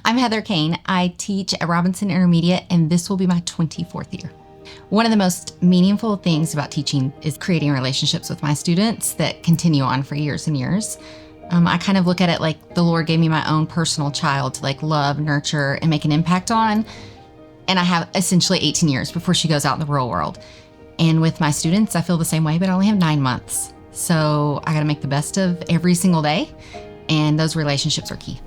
I'm Heather Cain. I teach at Robinson Intermediate, and this will be my 24th year. One of the most meaningful things about teaching is creating relationships with my students that continue on for years and years. I kind of look at it like the Lord gave me my own personal child to love, nurture, and make an impact on. And I have essentially 18 years before she goes out in the real world. And with my students, I feel the same way, but I only have 9 months. So I gotta make the best of every single day, and those relationships are key.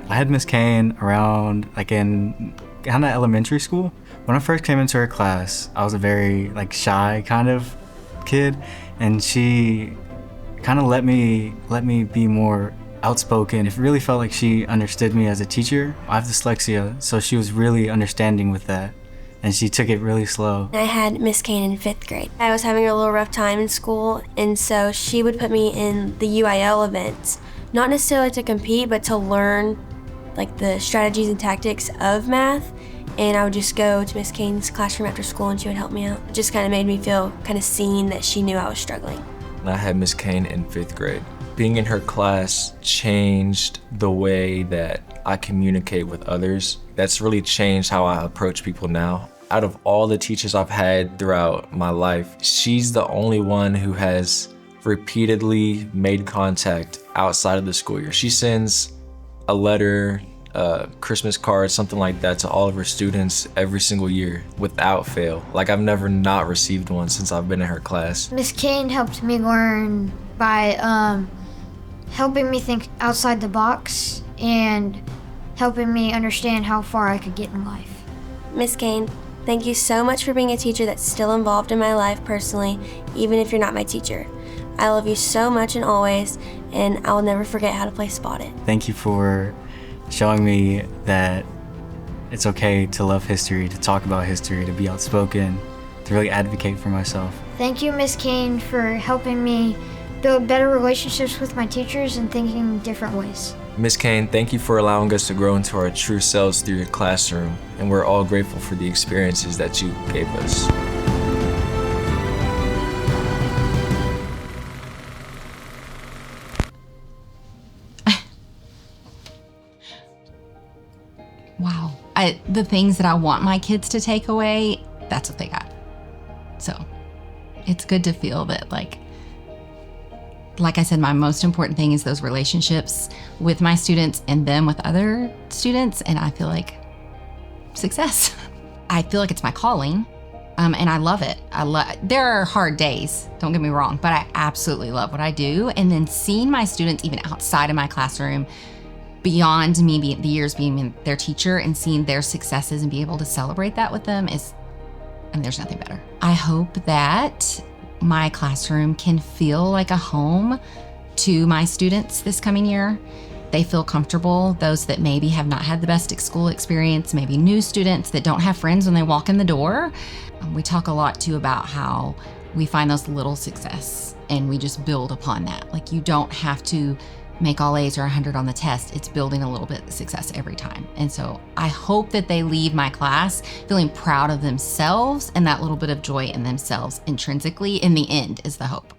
I had Miss Cain around in kind of elementary school. When I first came into her class, I was a very shy kind of kid, and she kind of let me be more outspoken. It really felt like she understood me as a teacher. I have dyslexia, so she was really understanding with that, and she took it really slow. I had Miss Cain in 5th grade. I was having a little rough time in school, and so she would put me in the UIL events, not necessarily to compete, but to learn the strategies and tactics of math. And I would just go to Miss Cain's classroom after school and she would help me out. It just kind of made me feel kind of seen, that she knew I was struggling. I had Miss Cain in 5th grade. Being in her class changed the way that I communicate with others. That's really changed how I approach people now. Out of all the teachers I've had throughout my life, she's the only one who has repeatedly made contact outside of the school year. She sends a letter, a Christmas card, something like that to all of her students every single year without fail. I've never not received one since I've been in her class. Miss Cain helped me learn by helping me think outside the box and helping me understand how far I could get in life. Miss Cain, thank you so much for being a teacher that's still involved in my life personally, even if you're not my teacher. I love you so much and always, and I will never forget how to play Spot It. Thank you for showing me that it's okay to love history, to talk about history, to be outspoken, to really advocate for myself. Thank you, Miss Cain, for helping me build better relationships with my teachers and thinking in different ways. Miss Cain, thank you for allowing us to grow into our true selves through your classroom, and we're all grateful for the experiences that you gave us. Wow. The things that I want my kids to take away, that's what they got. So it's good to feel that, like I said, my most important thing is those relationships with my students and them with other students. And I feel like success. I feel like it's my calling. And I love it. There are hard days, don't get me wrong, but I absolutely love what I do. And then seeing my students even outside of my classroom, beyond me being the years being their teacher, and seeing their successes and be able to celebrate that with them there's nothing better. I hope that my classroom can feel like a home to my students this coming year. They feel comfortable, those that maybe have not had the best school experience, maybe new students that don't have friends when they walk in the door. We talk a lot too about how we find those little success and we just build upon that. You don't have to make all A's or 100 on the test. It's building a little bit of success every time. And so I hope that they leave my class feeling proud of themselves and that little bit of joy in themselves intrinsically in the end is the hope.